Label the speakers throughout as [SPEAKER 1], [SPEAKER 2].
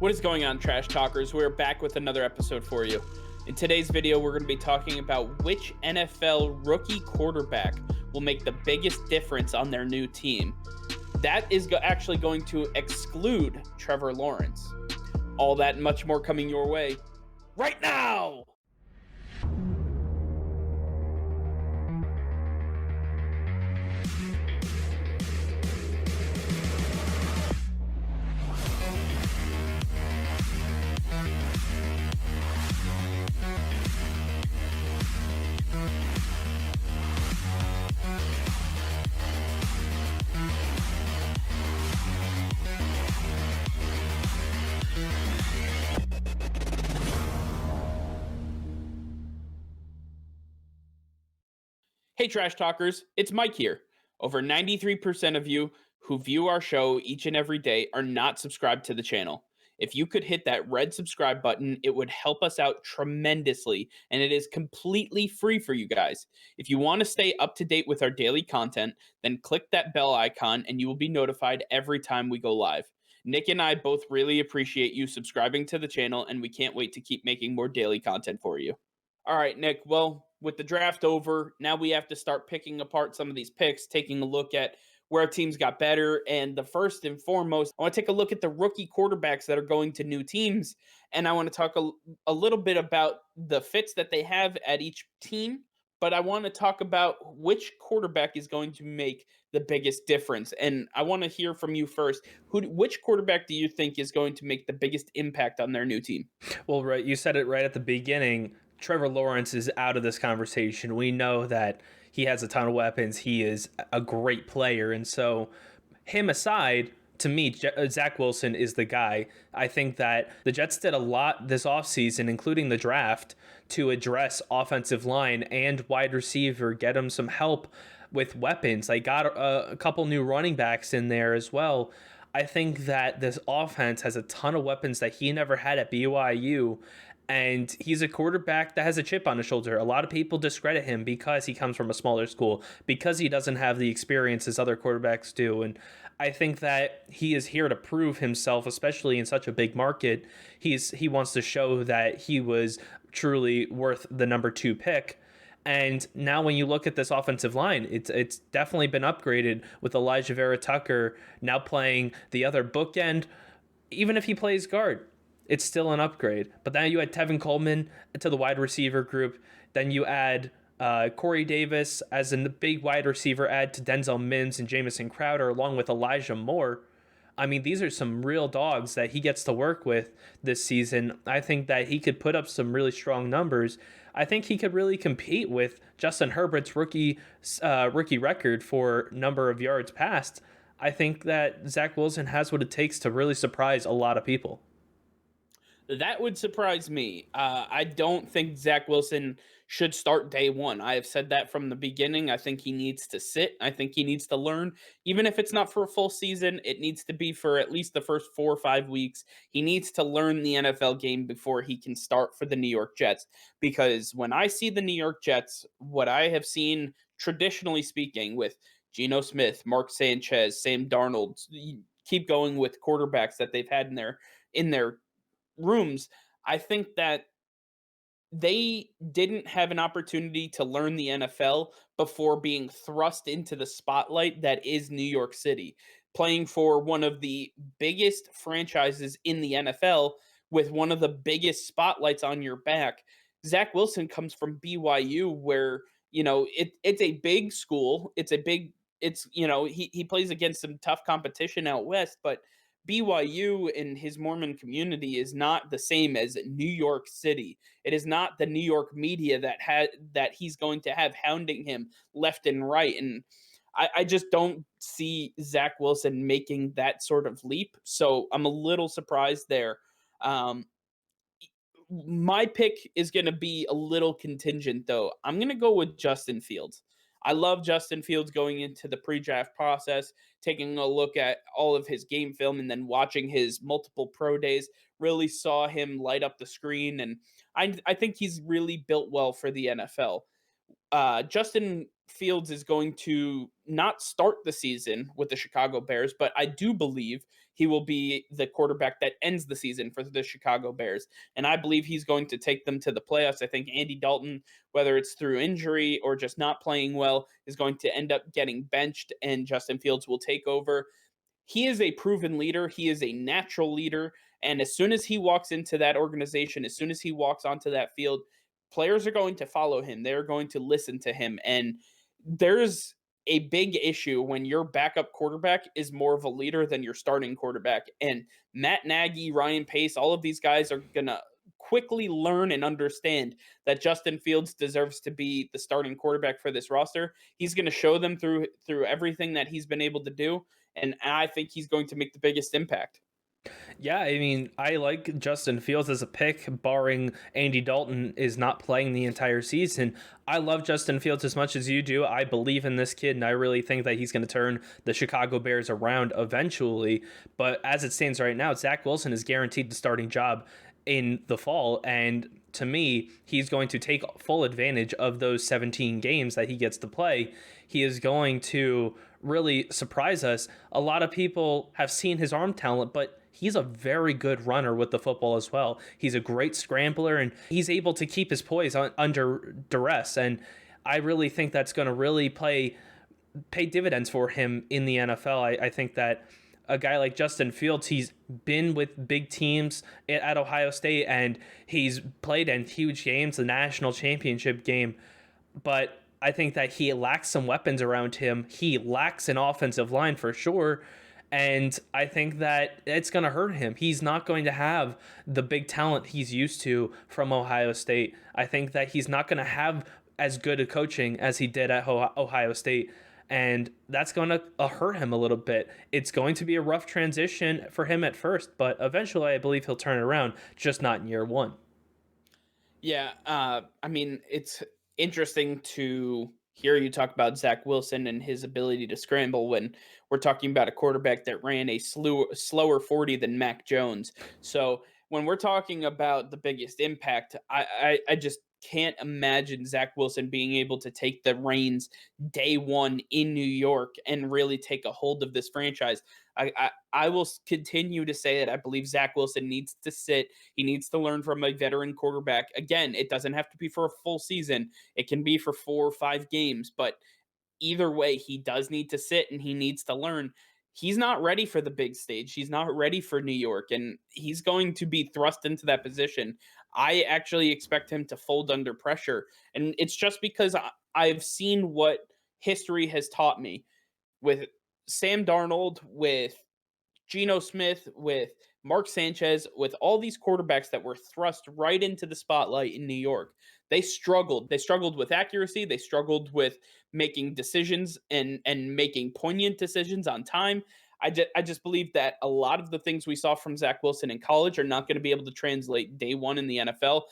[SPEAKER 1] What is going on, Trash Talkers? We're back with another episode for you. In today's video, we're going to be talking about which NFL rookie quarterback will make the biggest difference on their new team. That is actually going to exclude Trevor Lawrence. All that and much more coming your way right now! Hey, Trash Talkers, it's Mike here. Over 93% of you who view our show each and every day are not subscribed to the channel. If you could hit that red subscribe button, it would help us out tremendously, and it is completely free for you guys. If you want to stay up to date with our daily content, then click that bell icon and you will be notified every time we go live. Nick and I both really appreciate you subscribing to the channel, and we can't wait to keep making more daily content for you. All right, Nick. Well, with the draft over, now we have to start picking apart some of these picks, taking a look at where teams got better. And the first and foremost, I want to take a look at the rookie quarterbacks that are going to new teams. And I want to talk a little bit about the fits that they have at each team. But I want to talk about which quarterback is going to make the biggest difference. And I want to hear from you first. Which quarterback do you think is going to make the biggest impact on their new team?
[SPEAKER 2] Well, right, you said it right at the beginning. Trevor Lawrence is out of this conversation. We know that he has a ton of weapons. He is a great player. And so, him aside, to me, Zach Wilson is the guy. I think that the Jets did a lot this offseason, including the draft, to address offensive line and wide receiver, get him some help with weapons. They got a couple new running backs in there as well. I think that this offense has a ton of weapons that he never had at BYU. And he's a quarterback that has a chip on his shoulder. A lot of people discredit him because he comes from a smaller school, because he doesn't have the experience as other quarterbacks do. And I think that he is here to prove himself, especially in such a big market. He wants to show that he was truly worth the number 2 pick. And now when you look at this offensive line, it's definitely been upgraded with Elijah Vera Tucker now playing the other bookend. Even if he plays guard, it's still an upgrade. But then you add Tevin Coleman to the wide receiver group. Then you add Corey Davis as a big wide receiver add to Denzel Mims and Jamison Crowder, along with Elijah Moore. I mean, these are some real dogs that he gets to work with this season. I think that he could put up some really strong numbers. I think he could really compete with Justin Herbert's rookie record for number of yards passed. I think that Zach Wilson has what it takes to really surprise a lot of people.
[SPEAKER 1] That would surprise me. I don't think Zach Wilson should start day one. I have said that from the beginning. I think he needs to sit. I think he needs to learn. Even if it's not for a full season, it needs to be for at least the first 4 or 5 weeks. He needs to learn the NFL game before he can start for the New York Jets. Because when I see the New York Jets, what I have seen, traditionally speaking, with Geno Smith, Mark Sanchez, Sam Darnold, keep going with quarterbacks that they've had in their rooms, I think that they didn't have an opportunity to learn the NFL before being thrust into the spotlight that is New York City, playing for one of the biggest franchises in the NFL with one of the biggest spotlights on your back. Zach Wilson comes from BYU, where it's a big school. He plays against some tough competition out west, but BYU and his Mormon community is not the same as New York City. It is not the New York media that he's going to have hounding him left and right. And I just don't see Zach Wilson making that sort of leap. So I'm a little surprised there. Um, my pick is going to be a little contingent, though. I'm going to go with Justin Fields. I love Justin Fields going into the pre-draft process, taking a look at all of his game film, and then watching his multiple pro days. Really saw him light up the screen, and I think he's really built well for the NFL. Justin Fields is going to not start the season with the Chicago Bears, but I do believe he will be the quarterback that ends the season for the Chicago Bears. And I believe he's going to take them to the playoffs. I think Andy Dalton, whether it's through injury or just not playing well, is going to end up getting benched, and Justin Fields will take over. He is a proven leader. He is a natural leader. And as soon as he walks into that organization, as soon as he walks onto that field, players are going to follow him. They're going to listen to him. And there's a big issue when your backup quarterback is more of a leader than your starting quarterback. And Matt Nagy, Ryan Pace, all of these guys are going to quickly learn and understand that Justin Fields deserves to be the starting quarterback for this roster. He's going to show them through everything that he's been able to do, and I think he's going to make the biggest impact.
[SPEAKER 2] Yeah, I mean, I like Justin Fields as a pick, barring Andy Dalton is not playing the entire season. I love Justin Fields as much as you do. I believe in this kid, and I really think that he's going to turn the Chicago Bears around eventually. But as it stands right now, Zach Wilson is guaranteed the starting job in the fall, and to me, he's going to take full advantage of those 17 games that he gets to play. He is going to really surprise us. A lot of people have seen his arm talent, but he's a very good runner with the football as well. He's a great scrambler, and he's able to keep his poise under duress. And I really think that's going to really pay dividends for him in the NFL. I think that a guy like Justin Fields, he's been with big teams at Ohio State, and he's played in huge games, the national championship game. But I think that he lacks some weapons around him. He lacks an offensive line for sure. And I think that it's going to hurt him. He's not going to have the big talent he's used to from Ohio State. I think that he's not going to have as good a coaching as he did at Ohio State. And that's going to hurt him a little bit. It's going to be a rough transition for him at first, but eventually I believe he'll turn it around, just not in year one.
[SPEAKER 1] Yeah, I mean, it's interesting to hear you talk about Zach Wilson and his ability to scramble when we're talking about a quarterback that ran a slower 40 than Mac Jones. So when we're talking about the biggest impact, I just can't imagine Zach Wilson being able to take the reins day one in New York and really take a hold of this franchise. I will continue to say that I believe Zach Wilson needs to sit. He needs to learn from a veteran quarterback. Again, it doesn't have to be for a full season. It can be for 4 or 5 games, but either way, he does need to sit and he needs to learn. He's not ready for the big stage. He's not ready for New York, and he's going to be thrust into that position. I actually expect him to fold under pressure, and it's just because I've seen what history has taught me with Sam Darnold, with Geno Smith, with Mark Sanchez, with all these quarterbacks that were thrust right into the spotlight in New York. They struggled. They struggled with accuracy. They struggled with making decisions and making poignant decisions on time. I just believe that a lot of the things we saw from Zach Wilson in college are not going to be able to translate day one in the NFL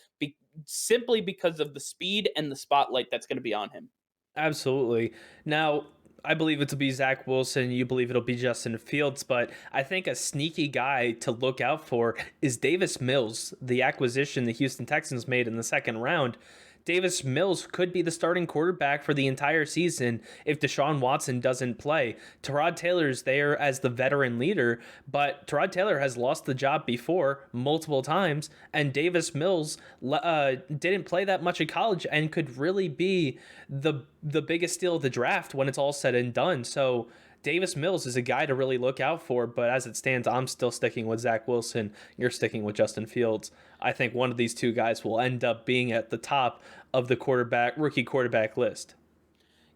[SPEAKER 1] simply because of the speed and the spotlight that's going to be on him.
[SPEAKER 2] Absolutely. Now, I believe it to be Zach Wilson. You believe it'll be Justin Fields, but I think a sneaky guy to look out for is Davis Mills, the acquisition the Houston Texans made in the second round. Davis Mills could be the starting quarterback for the entire season if Deshaun Watson doesn't play. Tyrod Taylor's there as the veteran leader, but Tyrod Taylor has lost the job before multiple times, and Davis Mills didn't play that much in college and could really be the biggest steal of the draft when it's all said and done. So Davis Mills is a guy to really look out for, but as it stands, I'm still sticking with Zach Wilson. You're sticking with Justin Fields. I think one of these two guys will end up being at the top of the rookie quarterback list.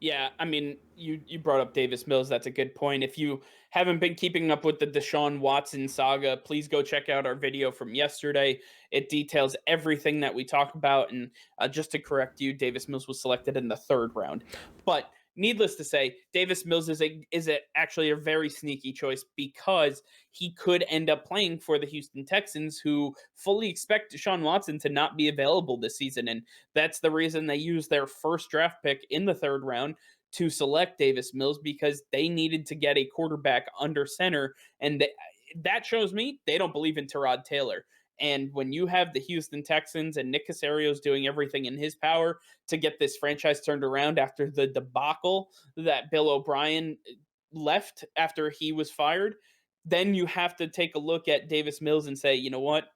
[SPEAKER 1] Yeah, I mean, you brought up Davis Mills. That's a good point. If you haven't been keeping up with the Deshaun Watson saga, please go check out our video from yesterday. It details everything that we talk about. And just to correct you, Davis Mills was selected in the third round. But needless to say, Davis Mills actually a very sneaky choice because he could end up playing for the Houston Texans, who fully expect Deshaun Watson to not be available this season. And that's the reason they used their first draft pick in the third round to select Davis Mills, because they needed to get a quarterback under center. And that shows me they don't believe in Tyrod Taylor. And when you have the Houston Texans and Nick Caserio's doing everything in his power to get this franchise turned around after the debacle that Bill O'Brien left after he was fired, then you have to take a look at Davis Mills and say, you know what?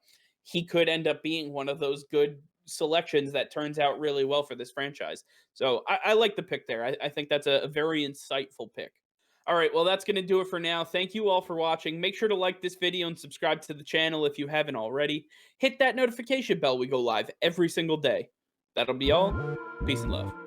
[SPEAKER 1] He could end up being one of those good selections that turns out really well for this franchise. So I like the pick there. I think that's a very insightful pick. All right, well, that's going to do it for now. Thank you all for watching. Make sure to like this video and subscribe to the channel if you haven't already. Hit that notification bell. We go live every single day. That'll be all. Peace and love.